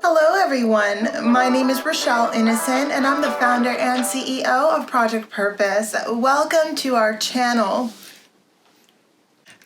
Hello everyone, my name is Rochelle Innocent and I'm the founder and CEO of Project Purpose. Welcome to our channel.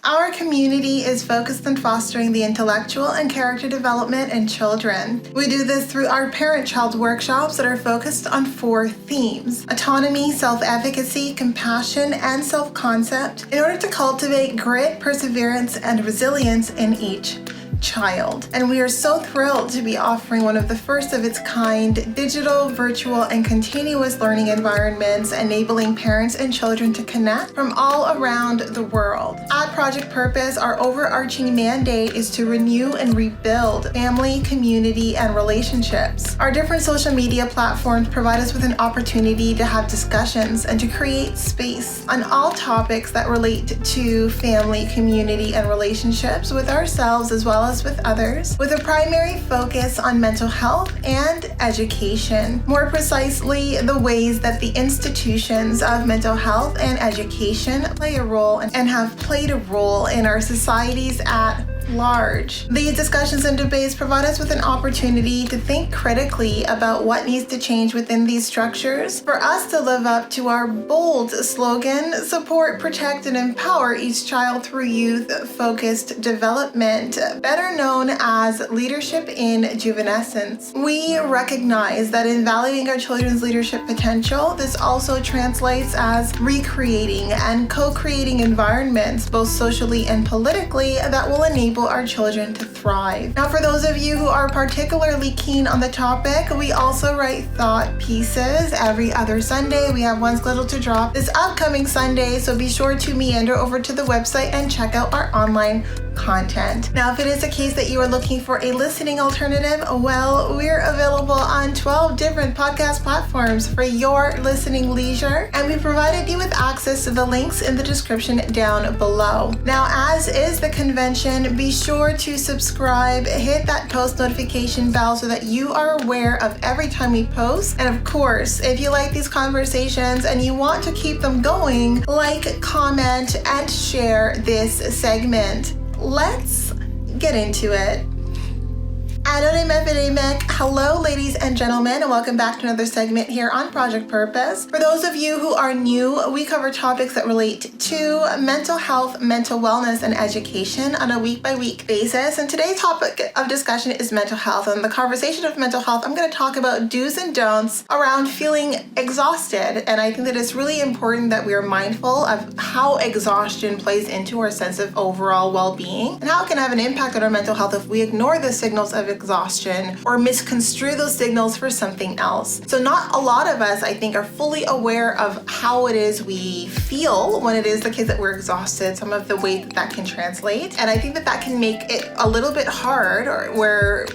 Our community is focused on fostering the intellectual and character development in children. We do this through our parent-child workshops that are focused on 4 themes: autonomy, self-efficacy, compassion, and self-concept, in order to cultivate grit, perseverance, and resilience in each child. And we are so thrilled to be offering one of the first of its kind digital, virtual, and continuous learning environments, enabling parents and children to connect from all around the world. At Project Purpose, our overarching mandate is to renew and rebuild family, community, and relationships. Our different social media platforms provide us with an opportunity to have discussions and to create space on all topics that relate to family, community, and relationships with ourselves as well as with others, with a primary focus on mental health and education. More precisely, the ways that the institutions of mental health and education play a role and have played a role in our societies at large. These discussions and debates provide us with an opportunity to think critically about what needs to change within these structures for us to live up to our bold slogan: support, protect, and empower each child through youth-focused development, better known as leadership in juvenescence. We recognize that in valuing our children's leadership potential, this also translates as recreating and co-creating environments, both socially and politically, that will enable our children to thrive. Now, for those of you who are particularly keen on the topic, we also write thought pieces every other Sunday. We have one scheduled to drop this upcoming Sunday, so be sure to meander over to the website and check out our online content. Now, if it is the case that you are looking for a listening alternative, well, we're available on 12 different podcast platforms for your listening leisure, and we provided you with access to the links in the description down below. Now, as is the convention, be sure to subscribe, hit that post notification bell so that you are aware of every time we post. And of course, if you like these conversations and you want to keep them going, like, comment, and share this segment. Let's get into it. Hello, ladies and gentlemen, and welcome back to another segment here on Project Purpose. For those of you who are new, we cover topics that relate to mental health, mental wellness, and education on a week-by-week basis. And today's topic of discussion is mental health. And the conversation of mental health, I'm going to talk about do's and don'ts around feeling exhausted. And I think that it's really important that we are mindful of how exhaustion plays into our sense of overall well-being and how it can have an impact on our mental health if we ignore the signals of exhaustion or misconstrue those signals for something else. So not a lot of us, I think, are fully aware of how it is we feel when it is the case that we're exhausted, some of the ways that can translate. And I think that can make it a little bit hard, or where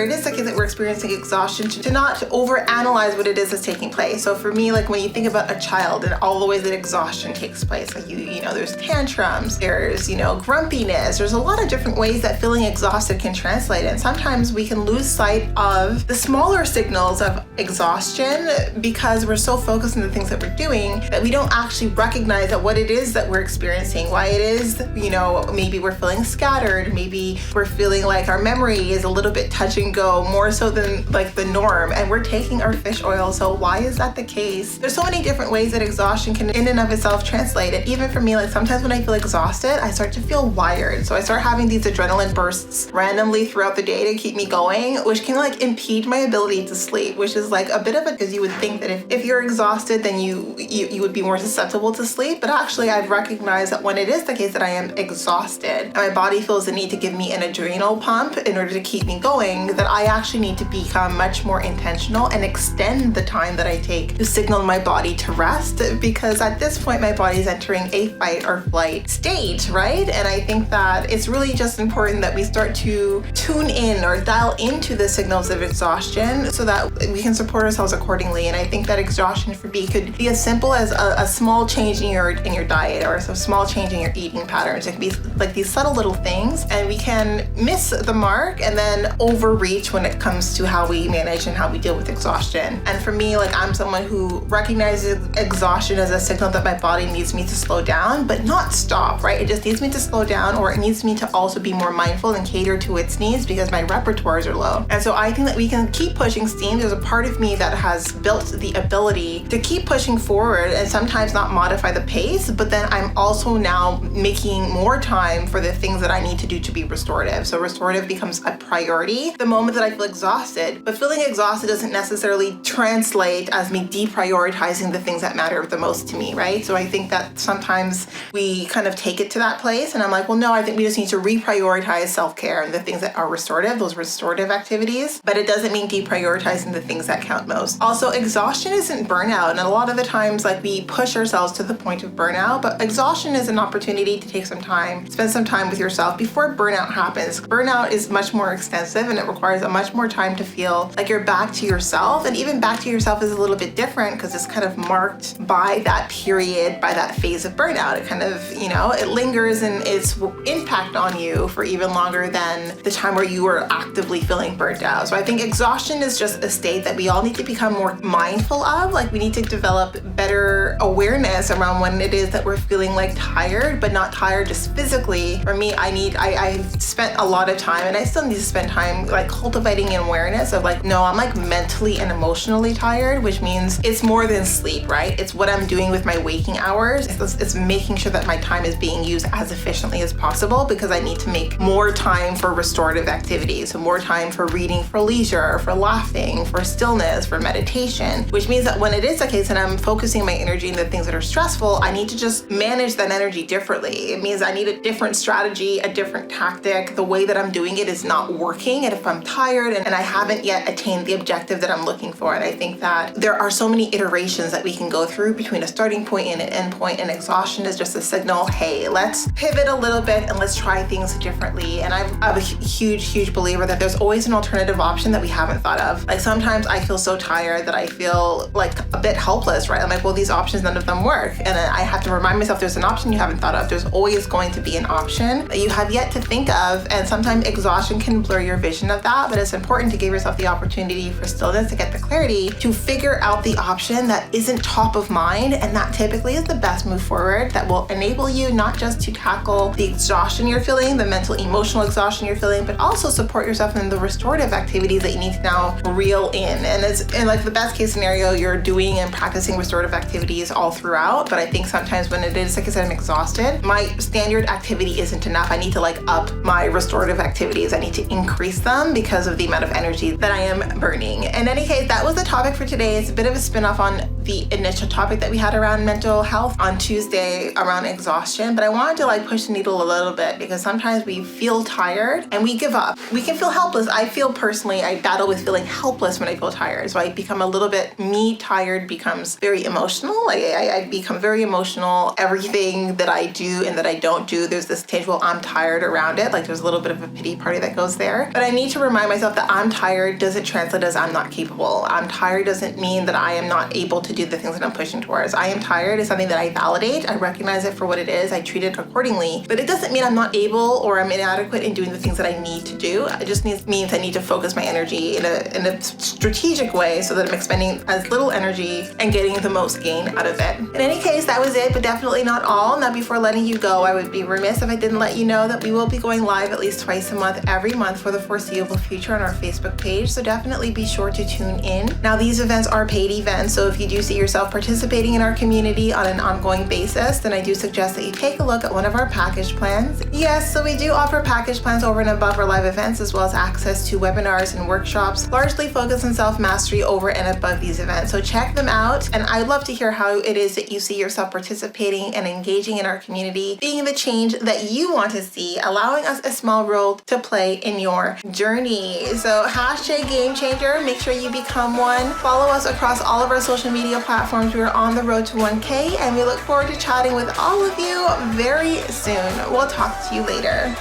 it is the case that we're experiencing exhaustion, to not overanalyze what it is that's taking place. So for me, like when you think about a child and all the ways that exhaustion takes place, like you know, there's tantrums, there's, grumpiness, there's a lot of different ways that feeling exhausted can translate. And sometimes we can lose sight of the smaller signals of exhaustion because we're so focused on the things that we're doing that we don't actually recognize that what it is that we're experiencing, why it is, maybe we're feeling scattered, maybe we're feeling like our memory is a little bit touch and go, more so than like the norm, and we're taking our fish oil. So why is that the case? There's so many different ways that exhaustion can in and of itself translate it. Even for me, like sometimes when I feel exhausted, I start to feel wired. So I start having these adrenaline bursts randomly throughout the day to keep me going, which can like impede my ability to sleep, which is like a bit of it, because you would think that if you're exhausted, then you would be more susceptible to sleep. But actually, I've recognized that when it is the case that I am exhausted, my body feels the need to give me an adrenal pump in order to keep me going, that I actually need to become much more intentional and extend the time that I take to signal my body to rest, because at this point, my body's entering a fight or flight state, right? And I think that it's really just important that we start to tune in, or dial into the signals of exhaustion so that we can support ourselves accordingly. And I think that exhaustion for me could be as simple as a small change in your diet, or a small change in your eating patterns. It can be like these subtle little things, and we can miss the mark and then overreach when it comes to how we manage and how we deal with exhaustion. And for me, like, I'm someone who recognizes exhaustion as a signal that my body needs me to slow down, but not stop, right? It just needs me to slow down, or it needs me to also be more mindful and cater to its needs because my repertoires are low. And so I think that we can keep pushing steam. There's a part of me that has built the ability to keep pushing forward and sometimes not modify the pace, but then I'm also now making more time for the things that I need to do to be restorative. So restorative becomes a priority the moment that I feel exhausted. But feeling exhausted doesn't necessarily translate as me deprioritizing the things that matter the most to me, right? So I think that sometimes we kind of take it to that place, and I'm like, well, no, I think we just need to reprioritize self-care and the things that are restorative, those restorative activities, but it doesn't mean deprioritizing the things that count most. Also, exhaustion isn't burnout, and a lot of the times, like, we push ourselves to the point of burnout, but exhaustion is an opportunity to take some time, spend some time with yourself before burnout happens. Burnout is much more extensive, and it requires a much more time to feel like you're back to yourself, and even back to yourself is a little bit different because it's kind of marked by that period, by that phase of burnout. It kind of, it lingers in its impact on you for even longer than the time where you are actively feeling burnt out. So I think exhaustion is just a state that we all need to become more mindful of. Like, we need to develop better awareness around when it is that we're feeling like tired, but not tired just physically. For me, I spent a lot of time, and I still need to spend time, like, cultivating an awareness of, like, no, I'm like mentally and emotionally tired, which means it's more than sleep, right? It's what I'm doing with my waking hours. It's making sure that my time is being used as efficiently as possible, because I need to make more time for restorative activities, so more time for reading, for leisure, for laughing, for stillness, for meditation, which means that when it is the case that I'm focusing my energy in the things that are stressful, I need to just manage that energy differently. It means I need a different strategy, a different tactic. The way that I'm doing it is not working, and if I'm tired and I haven't yet attained the objective that I'm looking for, and I think that there are so many iterations that we can go through between a starting point and an end point, and exhaustion is just a signal, hey, let's pivot a little bit and let's try things differently. And I'm a huge believer that there's always an alternative option that we haven't thought of. Like, sometimes I feel so tired that I feel like a bit helpless, right? I'm like, well, these options, none of them work. And then I have to remind myself there's an option you haven't thought of. There's always going to be an option that you have yet to think of. And sometimes exhaustion can blur your vision of that, but it's important to give yourself the opportunity for stillness, to get the clarity, to figure out the option that isn't top of mind. And that typically is the best move forward that will enable you not just to tackle the exhaustion you're feeling, the mental, emotional exhaustion you're feeling, but also support yourself in the restorative activities that you need to now reel in. And it's in, like, the best case scenario, you're doing and practicing restorative activities all throughout. But I think sometimes when it is, like I said, I'm exhausted, my standard activity isn't enough. I need to, like, up my restorative activities. I need to increase them because of the amount of energy that I am burning. In any case, that was the topic for today. It's a bit of a spin-off on the initial topic that we had around mental health on Tuesday around exhaustion, but I wanted to, like, push the needle a little bit, because sometimes we feel tired and we give up. We can feel helpless. I feel personally, I battle with feeling helpless when I feel tired. So I become a little bit, tired becomes very emotional. I become very emotional. Everything that I do and that I don't do, there's this tangible I'm tired around it. Like, there's a little bit of a pity party that goes there. But I need to remind myself that I'm tired doesn't translate as I'm not capable. I'm tired doesn't mean that I am not able to do the things that I'm pushing towards. I am tired is something that I validate. I recognize it for what it is. I treat it accordingly. But it doesn't mean I'm not able or I'm inadequate in doing the things that I need to do. It just means I need to focus my energy in a strategic way so that I'm expending as little energy and getting the most gain out of it. In any case, that was it, but definitely not all. Now, before letting you go, I would be remiss if I didn't let you know that we will be going live at least twice a month, every month for the foreseeable future on our Facebook page. So definitely be sure to tune in. Now, these events are paid events, so if you do see yourself participating in our community on an ongoing basis, then I do suggest that you take a look at one of our package plans. Yes, so we do offer package plans over and above our live events, as well as access to webinars and workshops, largely focused on self-mastery over and above these events. So check them out, and I'd love to hear how it is that you see yourself participating and engaging in our community, being the change that you want to see, allowing us a small role to play in your journey. So #GameChanger, make sure you become one. Follow us across all of our social media platforms. We're on the road to 1K, and we look forward to chatting with all of you very soon. We'll talk to you later.